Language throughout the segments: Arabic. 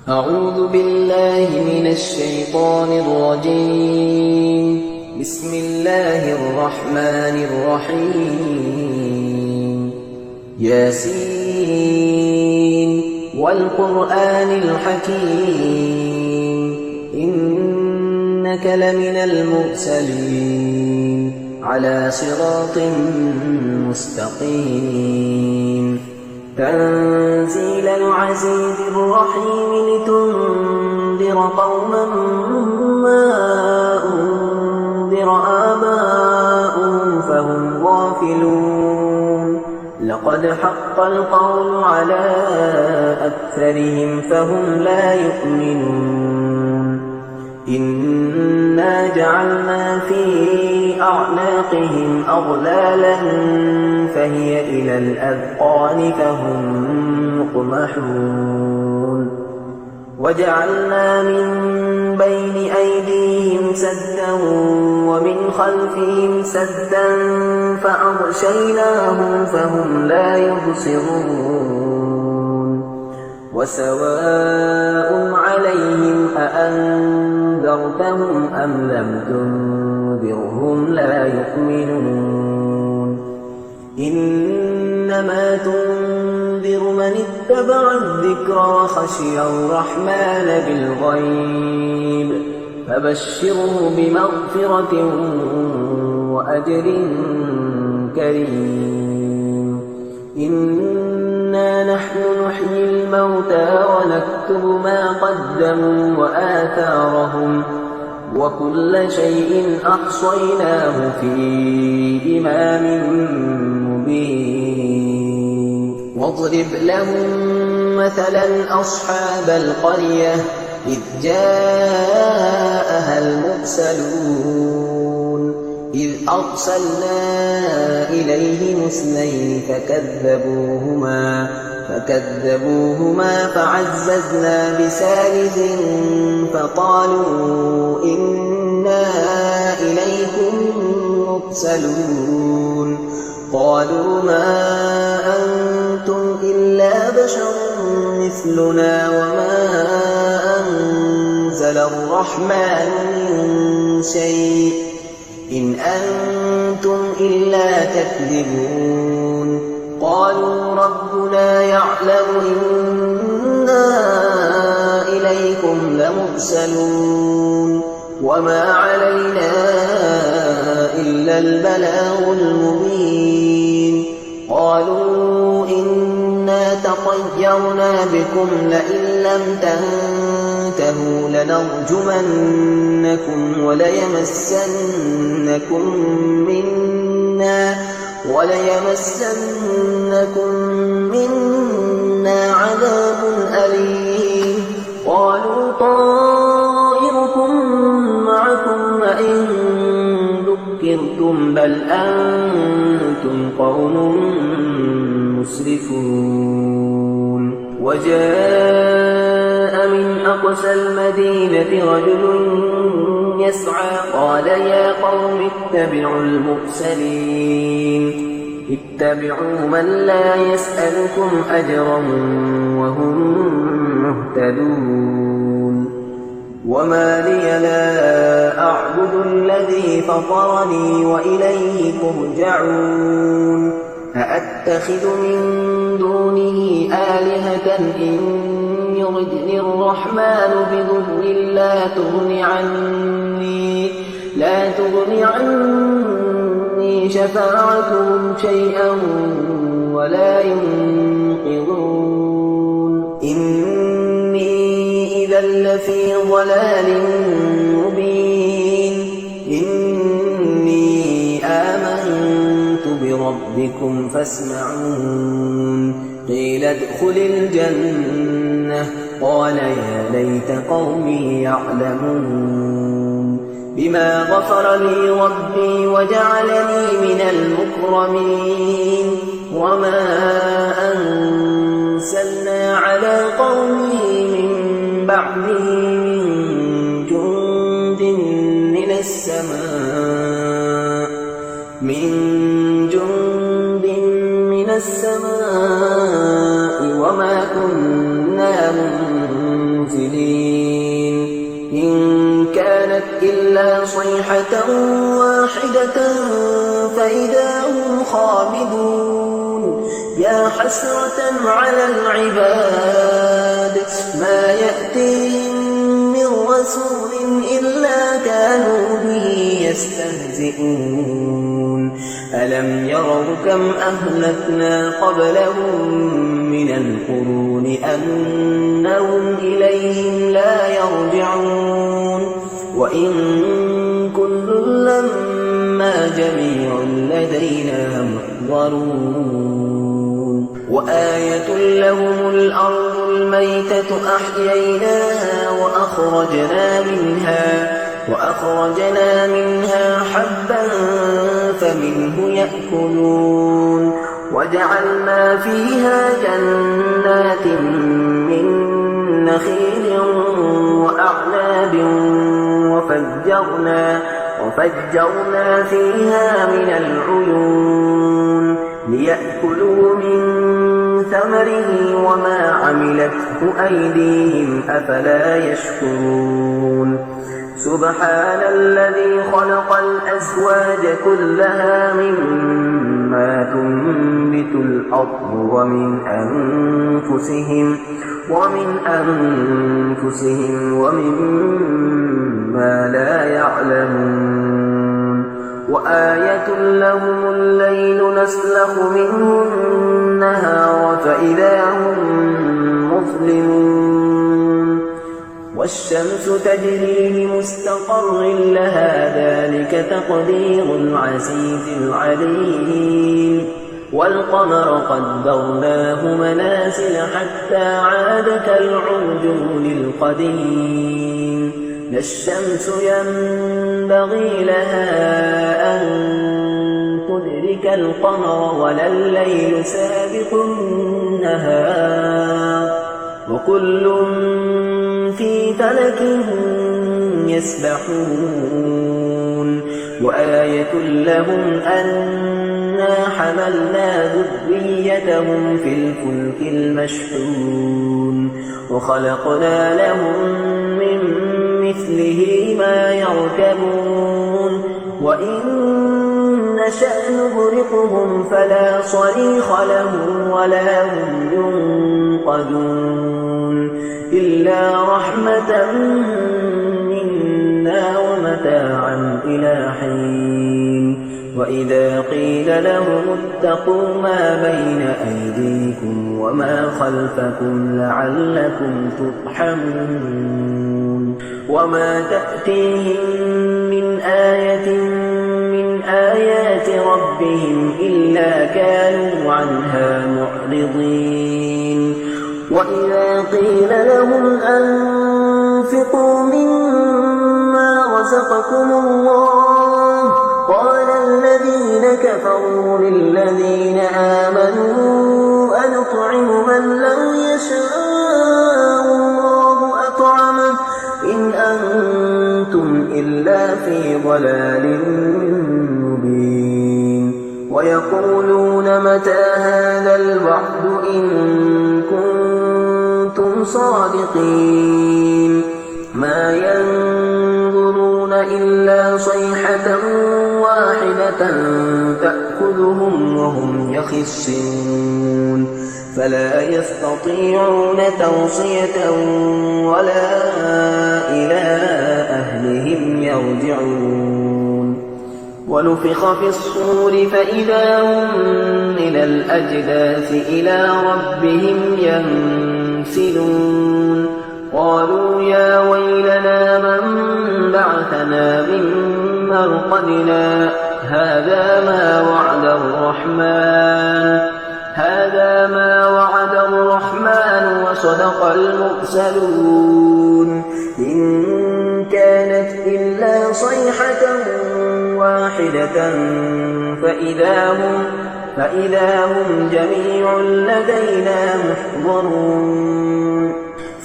أعوذ بالله من الشيطان الرجيم. بسم الله الرحمن الرحيم. ياسين والقرآن الحكيم إنك لمن المرسلين على صراط مستقيم. تنزيل العزيز الرحيم لتنذر قوما ما أنذر آباؤهم فهم غافلون. لقد حق القول على أكثرهم فهم لا يؤمنون. إنا جعلنا في أعناقهم أغلالا فهي إلى الأذقان فهم مقمحون. وجعلنا من بين أيديهم سدا ومن خلفهم سدا فأغشيناهم فهم لا يبصرون. وسواء عليهم أأنذرتهم أم لم تنذرهم لا يؤمنون. إنما تنذر من اتبع الذكر وخشي الرحمن بالغيب فبشره بمغفرة وأجر كريم. إنا نحن نحيي الموتى ونكتب ما قدموا وآثارهم وكل شيء أحصيناه في إمام مبين. واضرب لهم مثلا أصحاب القرية إذ جاءها المرسلون إذ أرسلنا إليهم اثنين فكذبوهما فعززنا بثالث فقالوا إنا إليكم مرسلون. قالوا ما أنتم إلا بشر مثلنا وما أنزل الرحمن من شيء إن أنتم إلا تكذبون. قالوا ربنا يعلم إنا إليكم لمرسلون وما علينا إلا البلاغ المبين. قالوا إنا تطيرنا بكم لئن لم تنتهوا لنرجمنكم وليمسنكم منا عذاب أليم. قالوا طائركم معكم وإن ذكرتم بل أنتم قوم مسرفون. وجاء من أقصى المدينة رجل يسعى قال يا قوم اتبعوا المرسلين اتبعوا من لا يسألكم أجرا وهم مهتدون. وما لي لا أعبد الذي فطرني وإليه ترجعون. أأتخذ من دونه آلهة إن يردني الرحمن بضر لا تغن عني شفاعتهم شيئا ولا ينقذون. إني إذا لفي ضلال مبين. إني آمنت بربكم فاسمعون. قيل ادخل الجنة قال يا ليت قومي يعلمون. بما غفر لي ربي وجعلني من المكرمين. وما أنزلنا على قومه من بعده من جند من السماء وما كنا منزلين. إلا صيحة واحدة فإذا هم خامدون يا حسرة على العباد ما يأتيهم من رسول إلا كانوا به يستهزئون ألم يروا كم أهلكنا قبلهم من القرون أنهم إليهم لا يرجعون وإن كل لما جميع لدينا محضرون وآية لهم الأرض الميتة أحييناها وأخرجنا منها حبا فمنه يأكلون وجعلنا فيها جنات من نخيل وأعناب وفجرنا فيها من العيون ليأكلوا من ثمره وما عملته أيديهم أفلا يشكرون سبحان الذي خلق الأزواج كلها مما تنبت الأرض ومن أنفسهم ومما لا يعلمون وآية لهم الليل نسلخ منه النهار فإذا هم مظلمون والشمس تجري لمستقر لها ذلك تقدير العزيز العليم والقمر قدرناه منازل حتى عاد كالعرجون القديم لا الشمس ينبغي لها أن تدرك القمر ولا الليل سابق النهار وكل في فلك يسبحون وآية لهم أنا حملنا ذريتهم في الفلك المشحون وخلقنا لهم من مثله ما يركبون وإن نشأ نغرقهم فلا صريخ لهم ولا هم ينقذون إلا رحمة منا ومتاعا إلى حين وإذا قيل لهم اتقوا ما بين أيديكم وما خلفكم لعلكم ترحمون وما تأتيهم من آية من آيات ربهم إلا كانوا عنها معرضين وإذا قيل لهم أنفقوا مما رزقكم الله قال الذين كفروا للذين آمنوا أنطعم من لو يشاء الله أطعمه إن أنتم إلا في ضلال مبين ويقولون متى هذا الوعد إن كنتم صادقين ما ينظرون إلا صيحة واحدة تأخذهم وهم يخصمون فلا يستطيعون توصية ولا إلى أهلهم يرجعون ونفخ في الصور فإذا هم من الأجداث إلى ربهم ينسلون قالوا يا ويلنا من بعثنا من مرقدنا هذا ما وعد الرحمن وصدق المرسلون إن كانت إلا صيحة واحدة فإذا هم جميع لدينا محضرون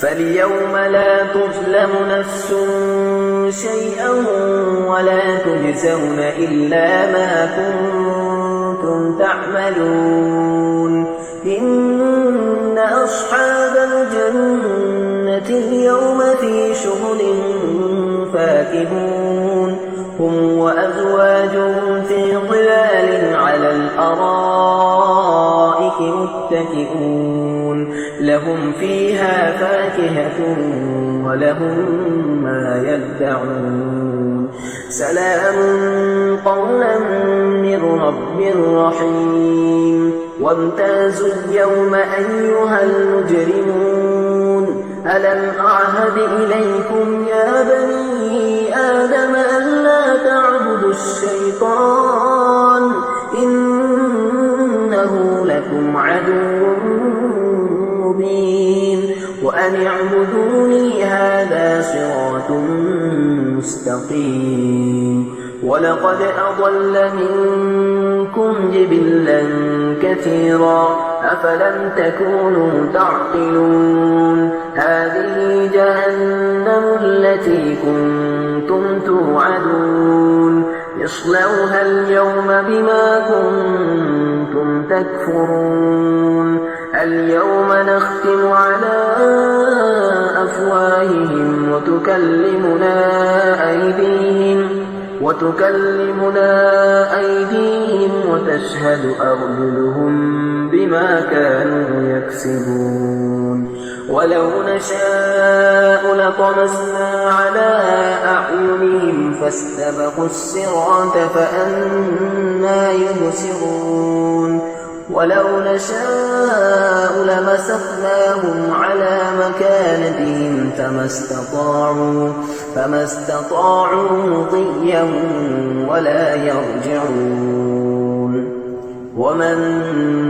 فاليوم لا تظلم نفس شيئا ولا تجزون إلا ما كنتم تعملون إن أصحاب الجنة اليوم في شغل فاكهون هم وأزواجهم في ظلال على الأرائك متكئون لهم فيها فاكهة ولهم ما يدعون سلام قولا من رب رحيم وامتازوا اليوم أيها المجرمون ألم أعهد إليكم يا بني آدم ألا تعبدوا الشيطان إنه لكم عدو مبين وأن اعبدوني هذا صراط مستقيم ولقد أضل منكم جبلا كثيرا أفلم تكونوا تعقلون هذه جهنم التي كنتم توعدون اصلوها اليوم بما كنتم تكفرون اليوم نختم على أفواههم وتكلمنا أيديهم وتشهد أرجلهم بما كانوا يكسبون ولو نشاء لطمسنا على أعينهم فاستبقوا الصراط فأنى يبصرون ولو نشاء لمسخناهم على مكانتهم فما استطاعوا مضيا ولا يرجعون ومن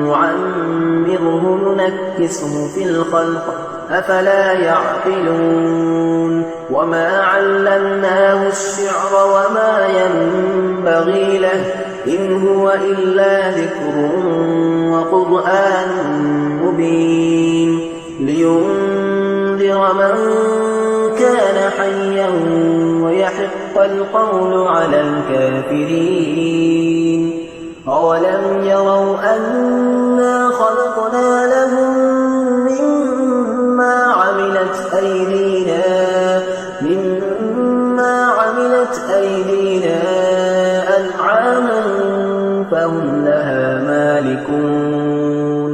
نعمره ننكسه في الخلق أفلا يعقلون وما علمناه الشعر وما ينبغي له إن هو إلا ذكر وقرآن مبين لينذر من كان حيا ويحق القول على الكافرين أولم يروا أنا خلقنا لهم مما عملت أيدينا أنعاما فهم لها مالكون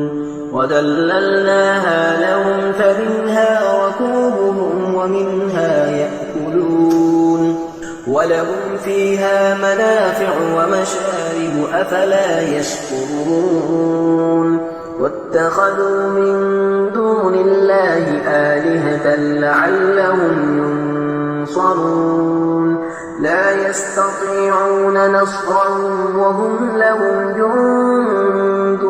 وذللناها لهم فمنها ركوبهم ومنها يأكلون ولهم فيها منافع ومشارب أفلا يشكرون واتخذوا من دون الله آلهة لعلهم ينصرون لا يستطيعون نصرهم وهم لهم جند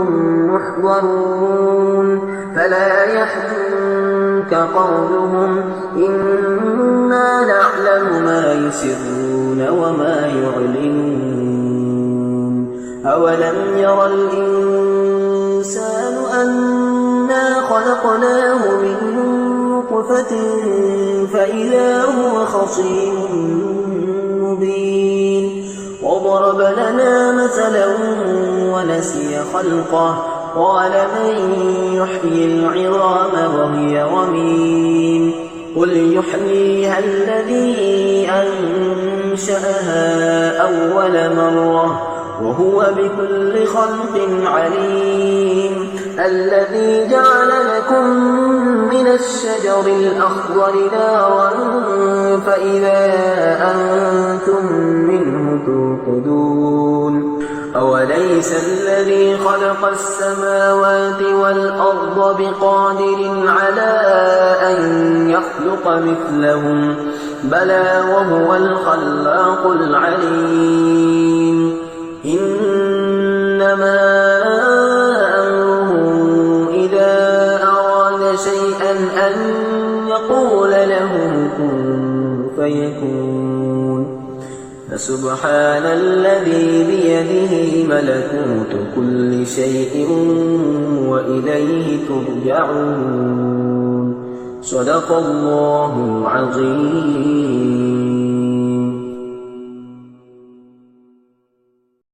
محضرون فلا يحزنك قولهم إنا نعلم ما يسرون وما يعلنون أولم ير الإنسان أنا خلقناه من نطفة فإذا هو خصيم مبين وضرب لنا مثلا ونسي خلقه قال من يحيي العظام وهي رميم قل يحييها الذي أنشأها أول مرة وهو بكل خلق عليم الذي جعل لكم من الشجر الأخضر نارا فإذا أنتم منه توقدون أوليس الذي خلق السماوات والأرض بقادر على أن يخلق مثلهم بلى وهو الخلاق العليم إنما أمره إذا أراد شيئا أن يقول له كن فيكون فسبحان الذي بيده ملكوت كل شيء وإليه ترجعون صدق الله العظيم.